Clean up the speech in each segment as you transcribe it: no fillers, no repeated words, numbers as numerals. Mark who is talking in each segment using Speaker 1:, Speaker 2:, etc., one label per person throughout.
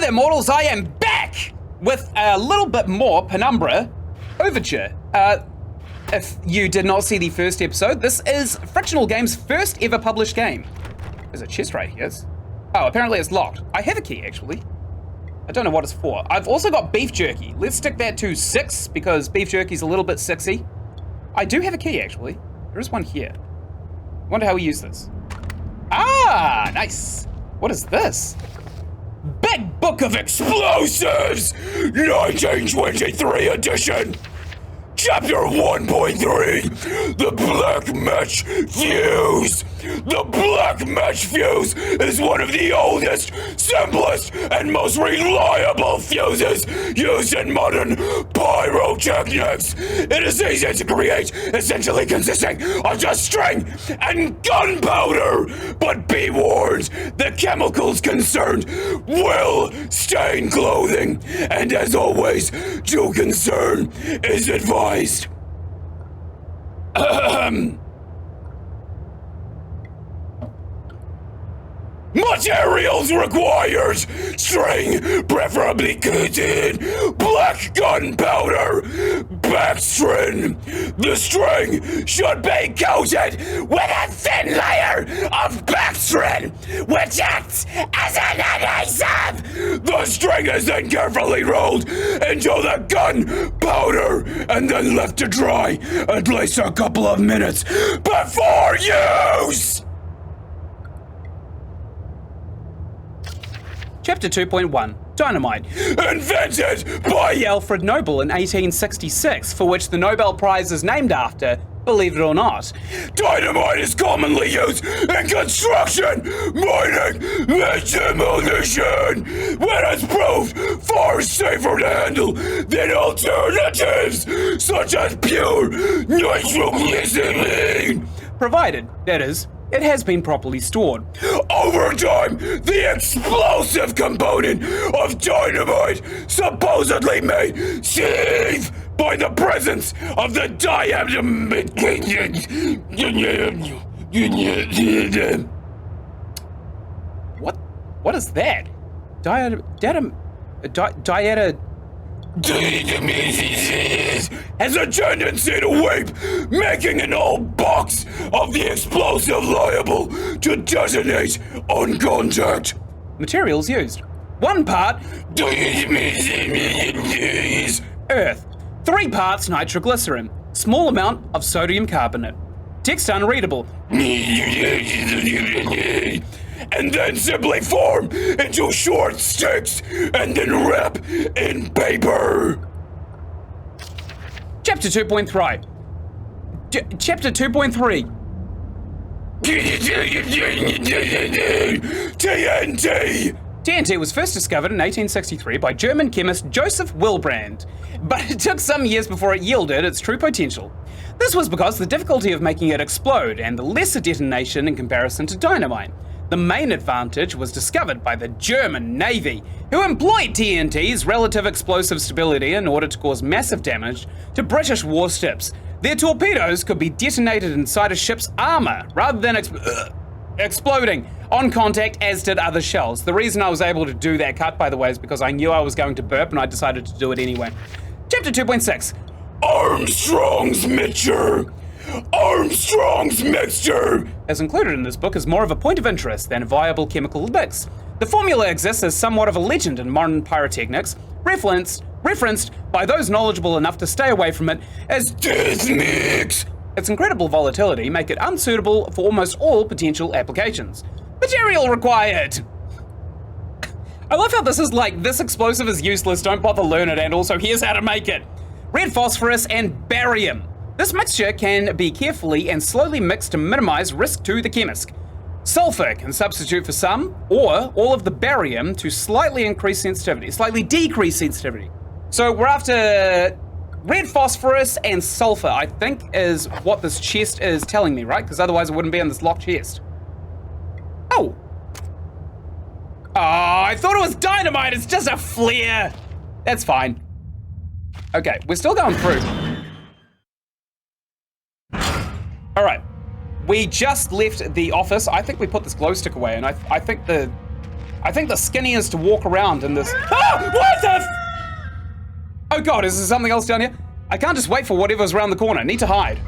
Speaker 1: there, mortals, I am back with a little bit more Penumbra Overture. If you did not see the first episode, this is Frictional Games' first ever published game. There's a chest right here. Oh, apparently it's locked. I have a key, actually. I don't know what it's for. I've also got beef jerky. Let's stick that to 6, because beef jerky's a little bit 6-y. I do have a key, actually. There is one here. I wonder how we use this. Ah, nice. What is this? Big Book of Explosives! 1923 edition! Chapter 1.3, The Black Match Fuse. The Black Match Fuse is one of the oldest, simplest, and most reliable fuses used in modern pyrotechnics. It is easy to create, essentially consisting of just string and gunpowder. But be warned, the chemicals concerned will stain clothing. And as always, due concern is advised. Materials required: string, preferably coated, black gunpowder, backstring. The string should be coated with a thin layer of backstring, which acts as an adhesive. The string is then carefully rolled into the gunpowder and then left to dry at least a couple of minutes before use. Chapter 2.1, Dynamite. Invented by
Speaker 2: Alfred Nobel in 1866, for which the Nobel Prize is named after, believe it or not.
Speaker 1: Dynamite is commonly used in construction, mining, and demolition, when it's proved far safer to handle than alternatives, such as pure nitroglycerin.
Speaker 2: Provided, that is, it has been properly stored.
Speaker 1: Over time, the explosive component of dynamite supposedly made safe by the presence of the
Speaker 2: What is that?
Speaker 1: has a tendency to weep, making an old box of the explosive liable to detonate on contact.
Speaker 2: Materials used: 1 part earth, 3 parts nitroglycerin, small amount of sodium carbonate. Text unreadable.
Speaker 1: And then simply form into short sticks and then wrap in paper.
Speaker 2: Chapter 2.3. Chapter 2.3.
Speaker 1: TNT!
Speaker 2: TNT was first discovered in 1863 by German chemist Joseph Wilbrand, but it took some years before it yielded its true potential. This was because the difficulty of making it explode and the lesser detonation in comparison to dynamite. The main advantage was discovered by the German Navy, who employed TNT's relative explosive stability in order to cause massive damage to British warships. Their torpedoes could be detonated inside a ship's armor rather than exploding on contact, as did other shells. The reason I was able to do that cut, by the way, is because I knew I was going to burp and I decided to do it anyway. Chapter 2.6.
Speaker 1: Armstrong's Mixture. Armstrong's Mixture,
Speaker 2: as included in this book, is more of a point of interest than a viable chemical mix. The formula exists as somewhat of a legend in modern pyrotechnics, referenced by those knowledgeable enough to stay away from it as
Speaker 1: Death Mix.
Speaker 2: Its incredible volatility make it unsuitable for almost all potential applications. Material required. I love how this is like, this explosive is useless, don't bother learn it, and also here's how to make it. Red phosphorus and barium. This mixture can be carefully and slowly mixed to minimize risk to the chemist. Sulfur can substitute for some or all of the barium to slightly decrease sensitivity. So we're after red phosphorus and sulfur, I think, is what this chest is telling me, right? Because otherwise it wouldn't be in this locked chest. Oh, I thought it was dynamite. It's just a flare. That's fine. Okay, we're still going through. All right, we just left the office. I think we put this glow stick away, and I think the I think the skinniest to walk around in this. Ah! What the Oh god, is there something else down here? I can't just wait for whatever's around the corner. I need to hide.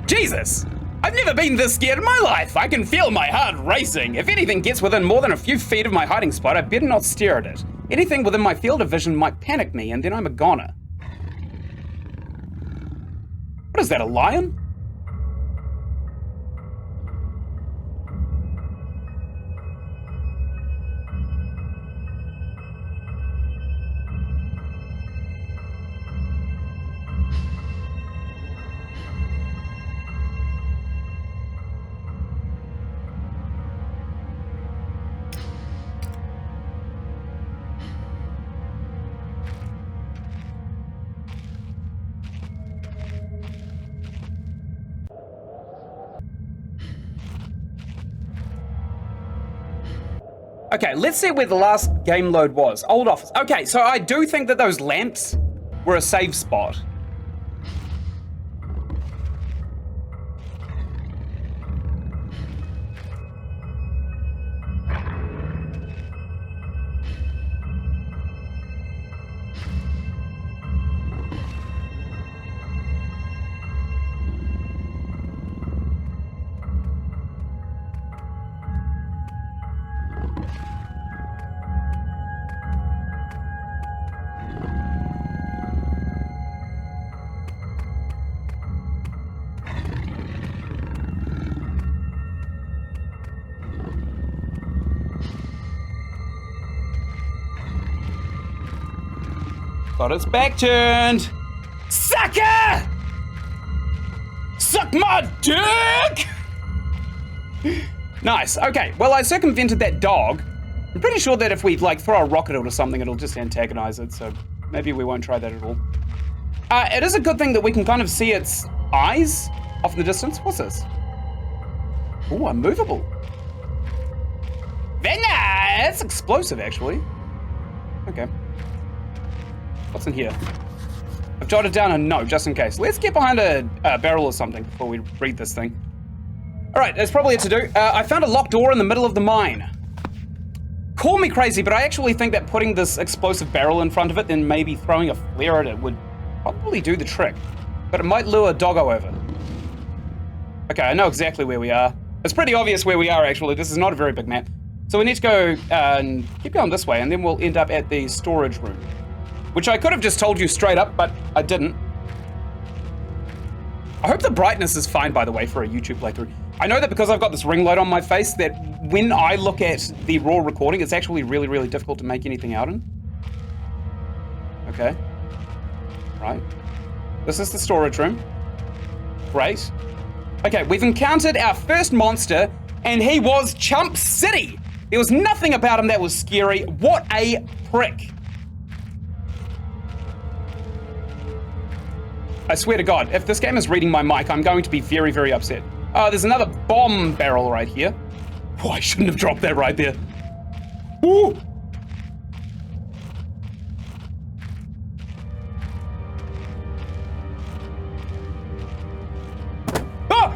Speaker 2: Jesus! I've never been this scared in my life. I can feel my heart racing. If anything gets within more than a few feet of my hiding spot, I better not stare at it. Anything within my field of vision might panic me, and then I'm a goner. What is that, a lion? Okay, let's see where the last game load was. Old office. Okay, so I do think that those lamps were a save spot. Got its back turned. Sucker! Suck my dick! Nice, okay. Well, I circumvented that dog. I'm pretty sure that if we, like, throw a rocket at it or something, it'll just antagonize it, so maybe we won't try that at all. It is a good thing that we can kind of see its eyes off in the distance. What's this? Ooh, unmovable. Very nice! It's explosive, actually. Okay. What's in here? I've jotted down a note just in case. Let's get behind a barrel or something before we read this thing. All right, that's probably it to do. I found a locked door in the middle of the mine. Call me crazy, but I actually think that putting this explosive barrel in front of it, then maybe throwing a flare at it would probably do the trick. But it might lure Doggo over. Okay, I know exactly where we are. It's pretty obvious where we are, actually. This is not a very big map. So we need to go and keep going this way, and then we'll end up at the storage room. Which I could have just told you straight up, but I didn't. I hope the brightness is fine, by the way, for a YouTube playthrough. I know that because I've got this ring light on my face, that when I look at the raw recording, it's actually really, really difficult to make anything out in. Okay. Right. This is the storage room. Great. Okay, we've encountered our first monster, and he was Chump City. There was nothing about him that was scary. What a prick. I swear to God, if this game is reading my mic, I'm going to be very, very upset. There's another bomb barrel right here. Oh, I shouldn't have dropped that right there. Ooh!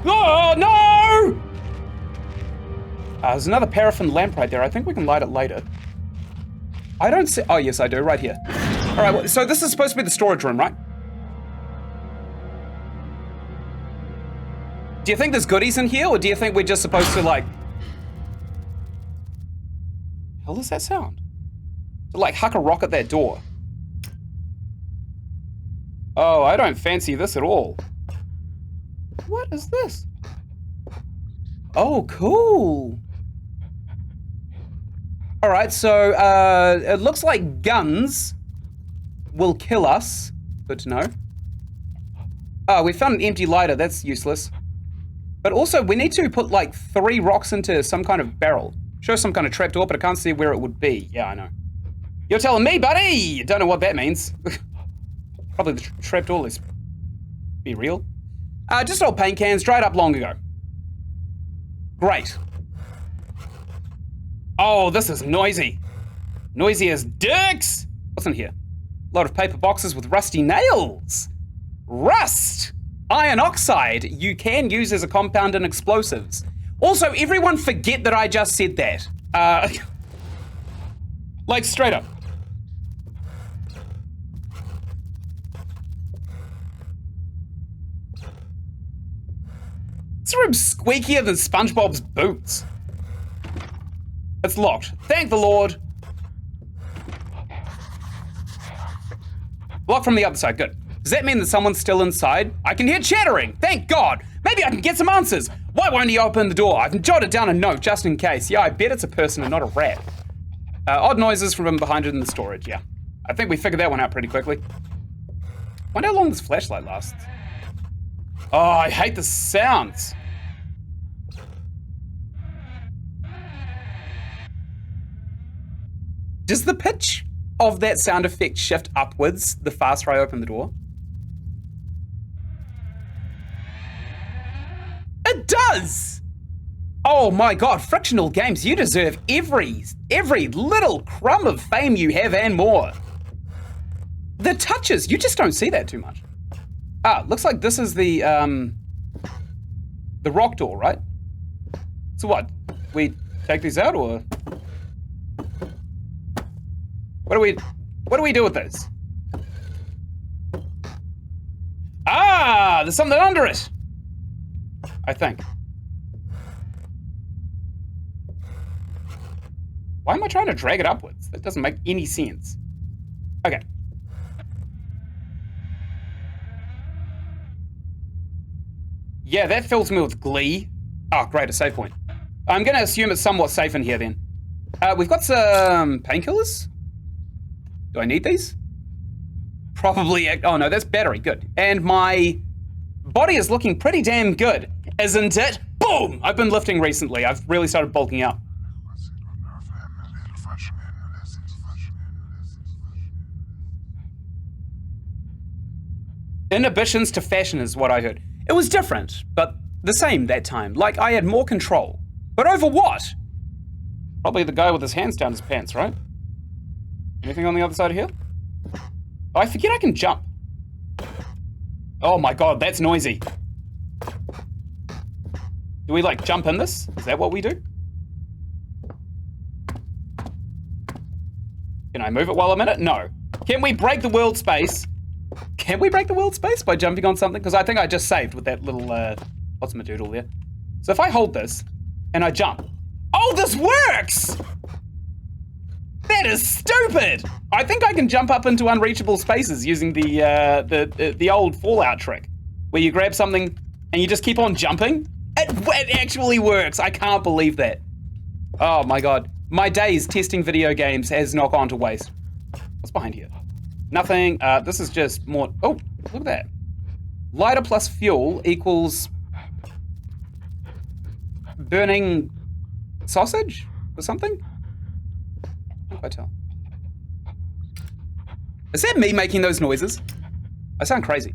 Speaker 2: Oh, no! There's another paraffin lamp right there. I think we can light it later. I don't see... Oh, yes, I do, right here. All right, well, so this is supposed to be the storage room, right? Do you think there's goodies in here, or do you think we're just supposed to, like... Hell does that sound? To, like, huck a rock at that door. Oh, I don't fancy this at all. What is this? Oh, cool. All right, so it looks like guns will kill us. Good to know. Oh, we found an empty lighter. That's useless. But also, we need to put like 3 rocks into some kind of barrel. Show some kind of trapdoor, but I can't see where it would be. Yeah, I know. You're telling me, buddy! Don't know what that means. Probably the trapdoor, let's be real. Just old paint cans, dried up long ago. Great. Oh, this is noisy. Noisy as dicks! What's in here?
Speaker 1: A lot of paper boxes with rusty nails. Rust! Iron oxide you can use as a compound in explosives. Also, everyone forget that I just said that. Like, straight up. This room's squeakier than SpongeBob's boots. It's locked. Thank the Lord. Locked from the other side, good. Does that mean that someone's still inside? I can hear chattering, thank God. Maybe I can get some answers. Why won't he open the door? I've jotted down a note just in case. Yeah, I bet it's a person and not a rat. Odd noises from behind it in the storage, yeah. I think we figured that one out pretty quickly. Wonder how long this flashlight lasts. Oh, I hate the sounds. Does the pitch of that sound effect shift upwards the faster I open the door? It does! Oh my God, Frictional Games, you deserve every little crumb of fame you have and more. The touches, you just don't see that too much. Ah, looks like this is the rock door, right? So what, we take these out or? What do we do with this? Ah, there's something under it. I think. Why am I trying to drag it upwards? That doesn't make any sense. Okay. Yeah, that fills me with glee. Oh, great, a save point. I'm gonna assume it's somewhat safe in here then. We've got some painkillers. Do I need these? Probably, oh no, that's battery, good. And my body is looking pretty damn good, isn't it? Boom! I've been lifting recently. I've really started bulking out. Inhibitions to fashion is what I heard. It was different, but the same that time. Like I had more control. But over what? Probably the guy with his hands down his pants, right? Anything on the other side of here? Oh, I forget I can jump. Oh my God, that's noisy. Do we like jump in this? Is that what we do? Can I move it while I'm in it? No. Can we break the world space? Can we break the world space by jumping on something? Because I think I just saved with that little, what's my doodle there? So if I hold this and I jump. Oh, this works! That is stupid! I think I can jump up into unreachable spaces using the old Fallout trick, where you grab something and you just keep on jumping. It actually works. I can't believe that. Oh my God. My days testing video games has not gone to waste. What's behind here? Nothing. This is just more. Oh, look at that. Lighter plus fuel equals burning sausage or something? Can't quite tell. Is that me making those noises? I sound crazy.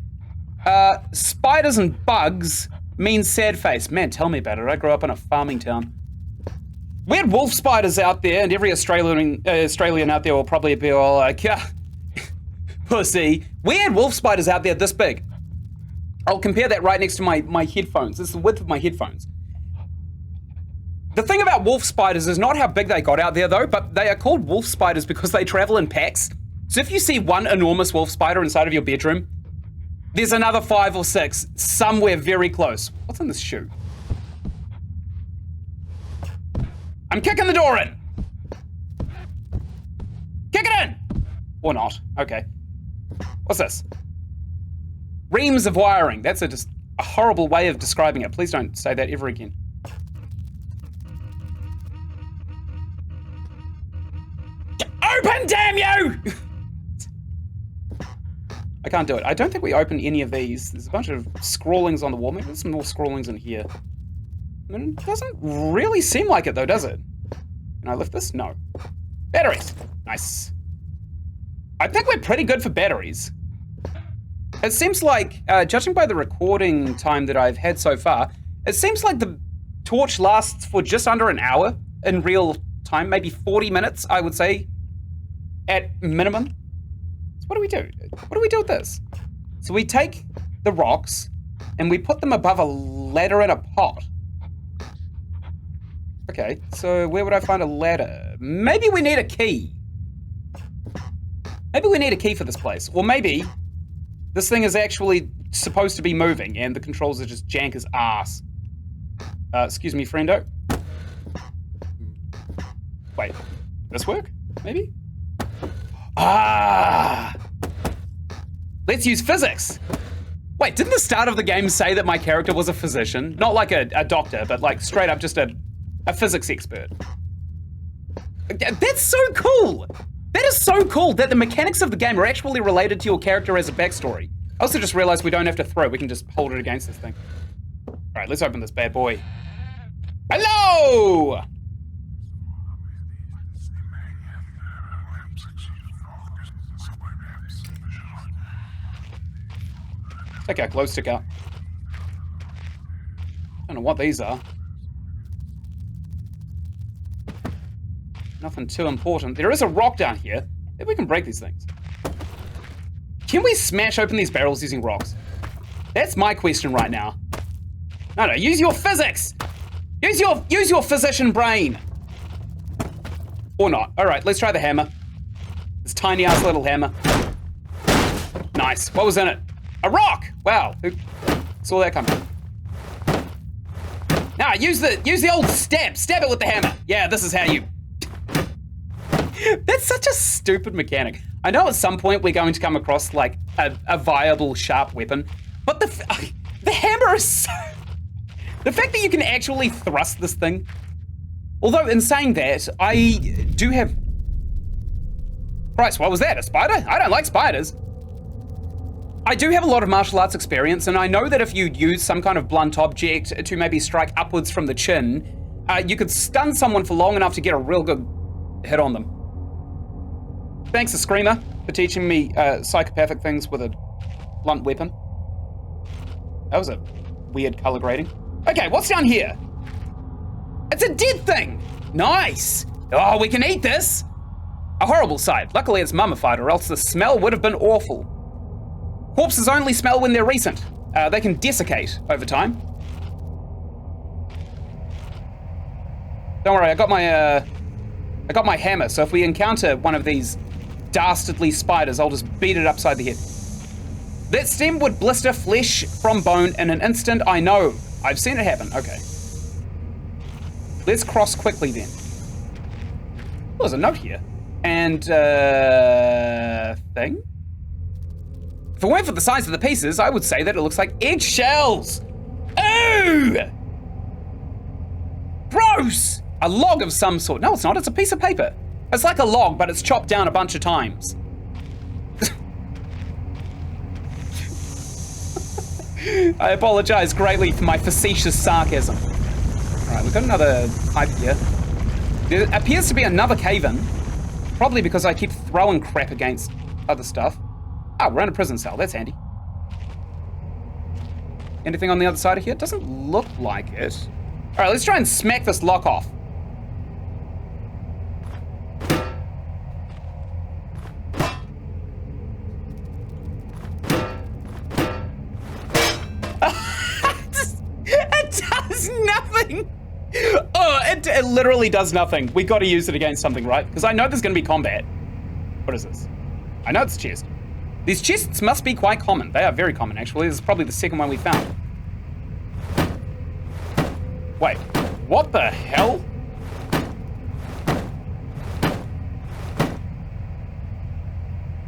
Speaker 1: Spiders and bugs means sad face. Man, tell me about it. I grew up in a farming town. We had wolf spiders out there, and every Australian out there will probably be all like, pussy. We had wolf spiders out there this big. I'll compare that right next to my headphones. This is the width of my headphones. The thing about wolf spiders is not how big they got out there though, but they are called wolf spiders because they travel in packs. So if you see one enormous wolf spider inside of your bedroom, there's another 5 or 6 somewhere very close. What's in this shoe? I'm kicking the door in. Kick it in! Or not, okay. What's this? Reams of wiring. That's just a horrible way of describing it. Please don't say that ever again. Open, damn you! I can't do it. I don't think we open any of these. There's a bunch of scrawlings on the wall. Maybe there's some more scrawlings in here. It doesn't really seem like it though, does it? Can I lift this? No. Batteries. Nice. I think we're pretty good for batteries. It seems like, judging by the recording time that I've had so far, it seems like the torch lasts for just under an hour in real time, maybe 40 minutes, I would say, at minimum. What do we do? What do we do with this? So we take the rocks and we put them above a ladder in a pot. Okay, so where would I find a ladder? Maybe we need a key. Maybe we need a key for this place. Or maybe this thing is actually supposed to be moving and the controls are just jank as ass. Excuse me, friendo. Wait, this work? Maybe? Ah! Let's use physics! Wait, didn't the start of the game say that my character was a physician? Not like a doctor, but like straight up just a physics expert. That's so cool! That is so cool that the mechanics of the game are actually related to your character as a backstory. I also just realized we don't have to throw, we can just hold it against this thing. Alright, let's open this bad boy. Hello! Take our glow stick out. Don't know what these are. Nothing too important. There is a rock down here. Maybe we can break these things. Can we smash open these barrels using rocks? That's my question right now. No, use your physics! Use your physician brain! Or not. Alright, let's try the hammer. This tiny ass little hammer. Nice. What was in it? A rock! Wow, who saw that coming? Now, use the old stab. Stab it with the hammer. Yeah, this is how you... That's such a stupid mechanic. I know at some point we're going to come across like a viable sharp weapon, but the hammer is so... The fact that you can actually thrust this thing... Although, in saying that, I do have... Christ, what was that? A spider? I don't like spiders. I do have a lot of martial arts experience, and I know that if you use some kind of blunt object to maybe strike upwards from the chin, you could stun someone for long enough to get a real good hit on them. Thanks, a Screamer, for teaching me psychopathic things with a blunt weapon. That was a weird color grading. Okay, what's down here? It's a dead thing! Nice! Oh, we can eat this! A horrible sight. Luckily it's mummified, or else the smell would have been awful. Corpses only smell when they're recent. They can desiccate over time. Don't worry, I got my hammer, so if we encounter one of these dastardly spiders, I'll just beat it upside the head. That stem would blister flesh from bone in an instant, I know. I've seen it happen, okay. Let's cross quickly then. Oh, there's a note here. And, thing? If it weren't for the size of the pieces, I would say that it looks like eggshells. Ooh! Gross! A log of some sort. No, it's not, it's a piece of paper. It's like a log, but it's chopped down a bunch of times. I apologize greatly for my facetious sarcasm. Alright, we've got another pipe here. There appears to be another cave-in. Probably because I keep throwing crap against other stuff. Oh, we're in a prison cell, that's handy. Anything on the other side of here? It doesn't look like it. Alright, let's try and smack this lock off. It does nothing! Oh, it literally does nothing. We gotta use it against something, right? Because I know there's gonna be combat. What is this? I know it's a chest. These chests must be quite common. They are very common, actually. This is probably the second one we found. Wait, what the hell?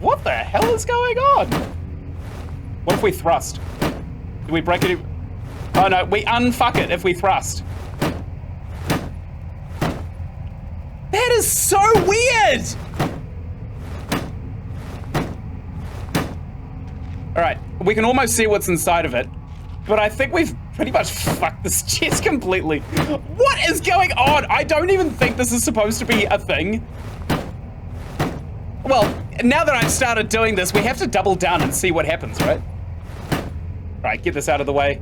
Speaker 1: What the hell is going on? What if we thrust? Do we break it? Oh no, we unfuck it if we thrust. That is so weird! Alright, we can almost see what's inside of it, but I think we've pretty much fucked this chest completely. What is going on? I don't even think this is supposed to be a thing. Well, now that I've started doing this, we have to double down and see what happens, right? Right, get this out of the way.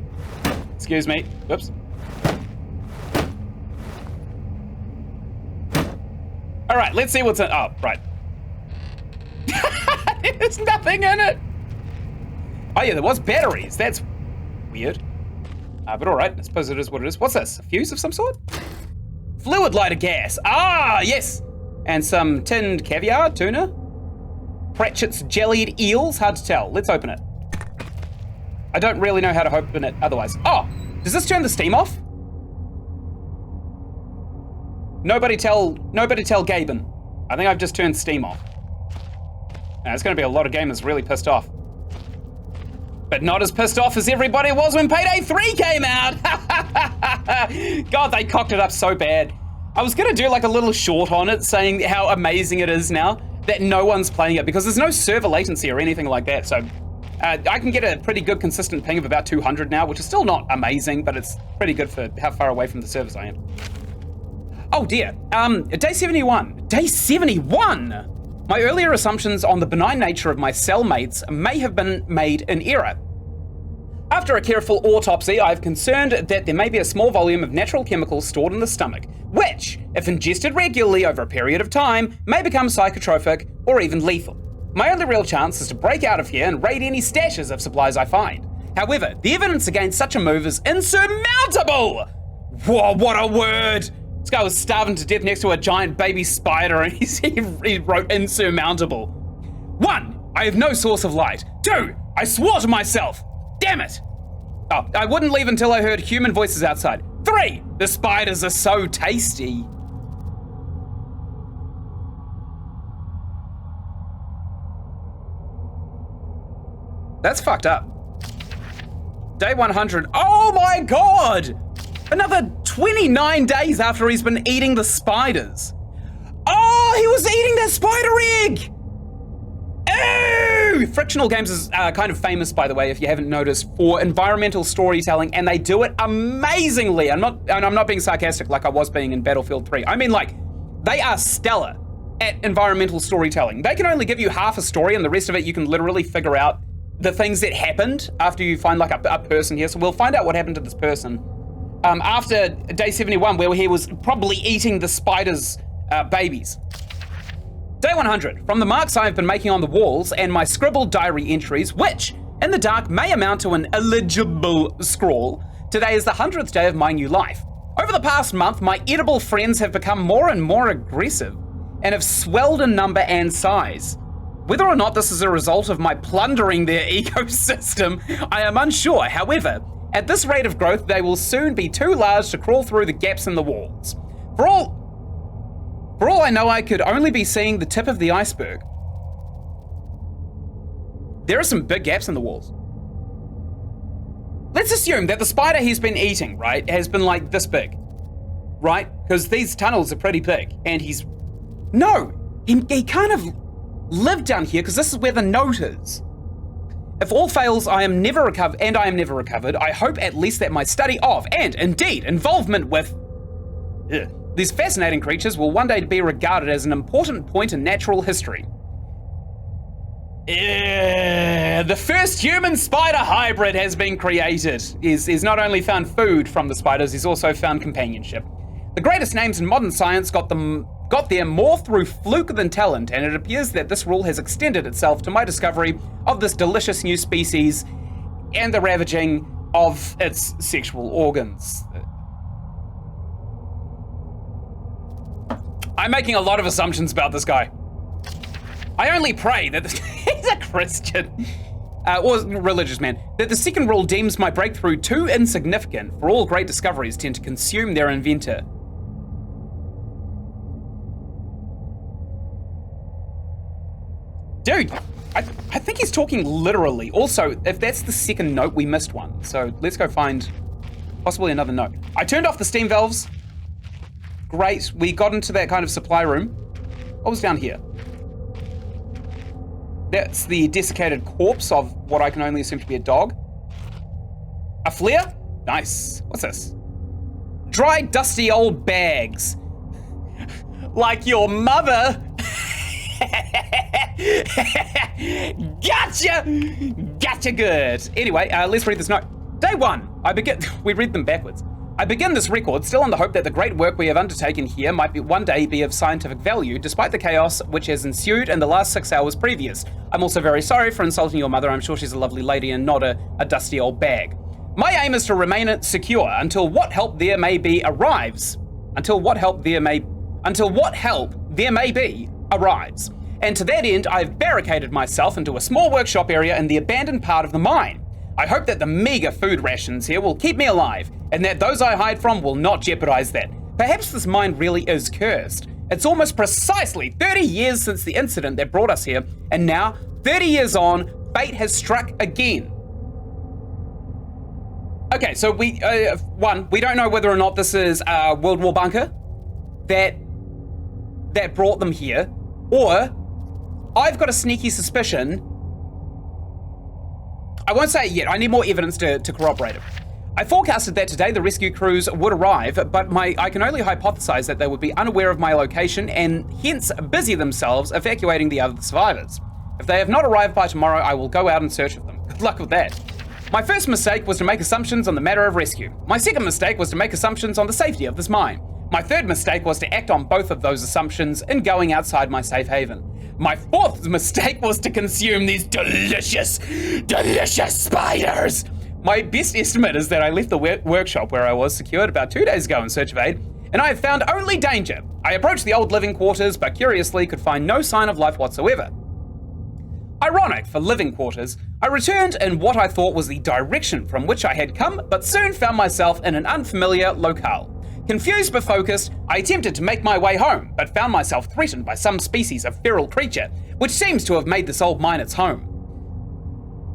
Speaker 1: Excuse me. Whoops. Alright, let's see what's in. Oh, right. There's nothing in it. Oh yeah, there was batteries. That's weird. But all right, I suppose it is what it is. What's this? A fuse of some sort? Fluid lighter gas. Ah, yes. And some tinned caviar, tuna. Pratchett's jellied eels. Hard to tell. Let's open it. I don't really know how to open it otherwise. Oh, does this turn the steam off? Nobody tell Gaben. I think I've just turned steam off. Now, it's going to be a lot of gamers really pissed off. But not as pissed off as everybody was when Payday 3 came out. God, they cocked it up so bad. I was going to do like a little short on it saying how amazing it is now that no one's playing it because there's no server latency or anything like that. So I can get a pretty good consistent ping of about 200 now, which is still not amazing, but it's pretty good for how far away from the servers I am. Oh dear, day 71. Day 71! My earlier assumptions on the benign nature of my cellmates may have been made in error. After a careful autopsy, I've concerned that there may be a small volume of natural chemicals stored in the stomach, which, if ingested regularly over a period of time, may become psychotropic or even lethal. My only real chance is to break out of here and raid any stashes of supplies I find. However, the evidence against such a move is insurmountable! Whoa, what a word! This guy was starving to death next to a giant baby spider and he wrote insurmountable. 1, I have no source of light. 2, I swore to myself. Damn it! Oh, I wouldn't leave until I heard human voices outside. 3, the spiders are so tasty. That's fucked up. Day 100. Oh my God! Another 29 days after he's been eating the spiders. Oh, he was eating that spider egg! Ew! Frictional Games is kind of famous, by the way, if you haven't noticed, for environmental storytelling, and they do it amazingly. I'm not being sarcastic like I was being in Battlefield 3. I mean, like, they are stellar at environmental storytelling. They can only give you half a story, and the rest of it you can literally figure out the things that happened after you find like a person here. So we'll find out what happened to this person after day 71, where he was probably eating the spider's babies. Day 100. From the marks I've been making on the walls and my scribbled diary entries, which in the dark may amount to an illegible scrawl, today is the 100th day of my new life. Over the past month, my edible friends have become more and more aggressive and have swelled in number and size. Whether or not this is a result of my plundering their ecosystem, I am unsure. However, at this rate of growth, they will soon be too large to crawl through the gaps in the walls. For all I know, I could only be seeing the tip of the iceberg. There are some big gaps in the walls. Let's assume that the spider he's been eating, right, has been like this big, right? Because these tunnels are pretty big, and he kind of lived down here because this is where the note is. If all fails, I am never recovered, I hope at least that my study of, and indeed involvement with these fascinating creatures will one day be regarded as an important point in natural history. The first human spider hybrid has been created. He's not only found food from the spiders, he's also found companionship. The greatest names in modern science got there more through fluke than talent, and it appears that this rule has extended itself to my discovery of this delicious new species and the ravaging of its sexual organs. I'm making a lot of assumptions about this guy. I only pray that he's a Christian, or religious man, that the second rule deems my breakthrough too insignificant, for all great discoveries tend to consume their inventor. Dude, I think he's talking literally. Also, if that's the second note, we missed one. So let's go find possibly another note. I turned off the steam valves. Great, we got into that kind of supply room. What was down here? That's the desiccated corpse of what I can only assume to be a dog. A flare? Nice. What's this? Dry, dusty old bags. Like your mother. Gotcha! Gotcha good. Anyway, let's read this note. Day 1, we read them backwards.
Speaker 2: I begin this record still in the hope that the great work we have undertaken here might one day be of scientific value, despite the chaos which has ensued in the last 6 hours previous. I'm also very sorry for insulting your mother. I'm sure she's a lovely lady and not a dusty old bag. My aim is to remain secure until what help there may be arrives. Until what help there may be arrives. And to that end, I've barricaded myself into a small workshop area in the abandoned part of the mine. I hope that the meager food rations here will keep me alive, and that those I hide from will not jeopardize that. Perhaps this mine really is cursed. It's almost precisely 30 years since the incident that brought us here, and now, 30 years on, fate has struck again. Okay, so we don't know whether or not this is a World War bunker that brought them here, or I've got a sneaky suspicion. I won't say it yet. I need more evidence to corroborate it. I forecasted that today the rescue crews would arrive, but I can only hypothesize that they would be unaware of my location and hence busy themselves evacuating the other survivors. If they have not arrived by tomorrow, I will go out in search of them. Good luck with that. My first mistake was to make assumptions on the matter of rescue. My second mistake was to make assumptions on the safety of this mine. My third mistake was to act on both of those assumptions in going outside my safe haven. My fourth mistake was to consume these delicious spiders. My best estimate is that I left the workshop where I was secured about 2 days ago in search of aid, and I have found only danger. I approached the old living quarters, but curiously could find no sign of life whatsoever. Ironic for living quarters, I returned in what I thought was the direction from which I had come, but soon found myself in an unfamiliar locale. Confused but focused, I attempted to make my way home, but found myself threatened by some species of feral creature, which seems to have made this old mine its home.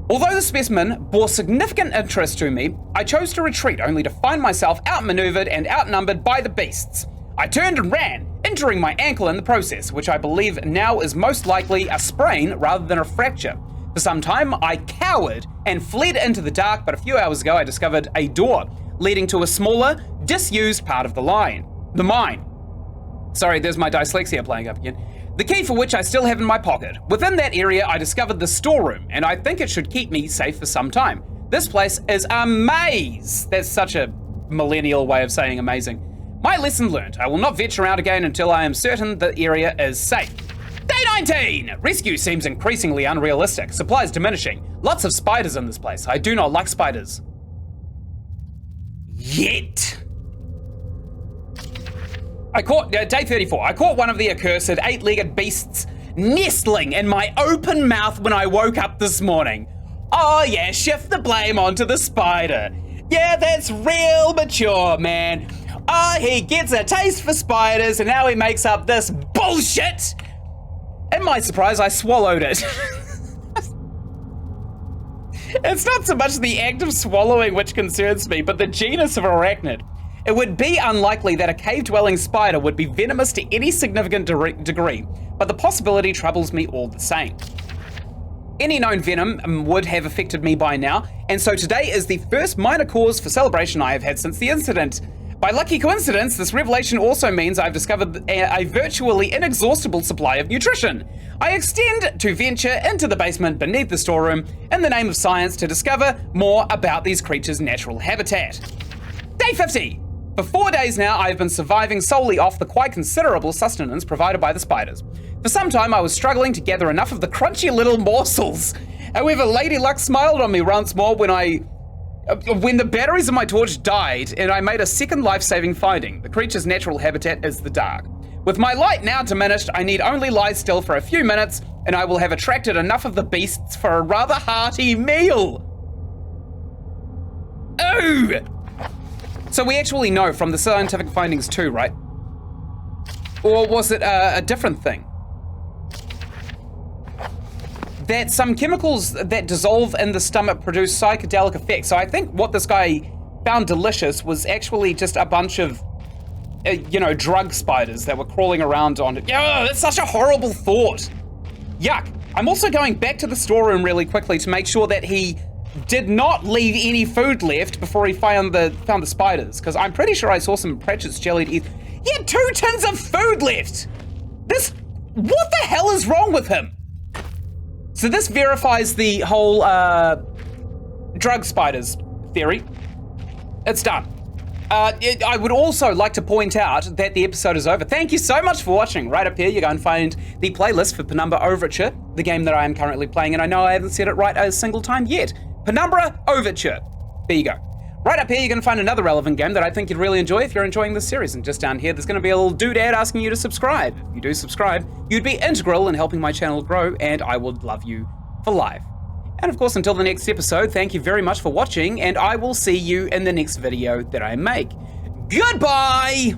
Speaker 2: Although the specimen bore significant interest to me, I chose to retreat only to find myself outmaneuvered and outnumbered by the beasts. I turned and ran, injuring my ankle in the process, which I believe now is most likely a sprain rather than a fracture. For some time, I cowered and fled into the dark, but a few hours ago I discovered a door leading to a smaller, disused part of the mine. Sorry, there's my dyslexia playing up again. The key for which I still have in my pocket. Within that area, I discovered the storeroom, and I think it should keep me safe for some time. This place is a maze. That's such a millennial way of saying amazing. My lesson learned. I will not venture around again until I am certain the area is safe. Day 19! Rescue seems increasingly unrealistic. Supplies diminishing. Lots of spiders in this place. I do not like spiders. Yet. Day 34. I caught one of the accursed 8-legged beasts nestling in my open mouth when I woke up this morning. Oh yeah, shift the blame onto the spider. Yeah, that's real mature, man. Oh, he gets a taste for spiders and now he makes up this bullshit. In my surprise, I swallowed it. It's not so much the act of swallowing which concerns me, but the genus of arachnid. It would be unlikely that a cave-dwelling spider would be venomous to any significant degree, but the possibility troubles me all the same. Any known venom would have affected me by now, and so today is the first minor cause for celebration I have had since the incident. By lucky coincidence, this revelation also means I've discovered a virtually inexhaustible supply of nutrition. I extend to venture into the basement beneath the storeroom in the name of science to discover more about these creatures' natural habitat. Day 50! For 4 days now, I've been surviving solely off the quite considerable sustenance provided by the spiders. For some time, I was struggling to gather enough of the crunchy little morsels. However, Lady Luck smiled on me once more when the batteries of my torch died and I made a second life-saving finding. The creature's natural habitat is the dark. With my light now diminished, I need only lie still for a few minutes and I will have attracted enough of the beasts for a rather hearty meal. Ooh! So we actually know from the scientific findings too, right? Or was it a different thing? That some chemicals that dissolve in the stomach produce psychedelic effects. So I think what this guy found delicious was actually just a bunch of, drug spiders that were crawling around on it. Yeah, that's such a horrible thought. Yuck. I'm also going back to the storeroom really quickly to make sure that he did not leave any food left before he found the spiders, because I'm pretty sure I saw some Pratchett's jelly to eat. He had 2 tins of food left. What the hell is wrong with him? So this verifies the whole drug spiders theory. It's done.
Speaker 1: I would also like to point out that the episode is over. Thank you so much for watching. Right up here, you go and find the playlist for Penumbra Overture, the game that I am currently playing, and I know I haven't said it right a single time yet. Penumbra Overture. There you go. Right up here, you're going to find another relevant game that I think you'd really enjoy if you're enjoying this series. And just down here, there's going to be a little doodad asking you to subscribe. If you do subscribe, you'd be integral in helping my channel grow, and I would love you for life. And of course, until the next episode, thank you very much for watching, and I will see you in the next video that I make. Goodbye!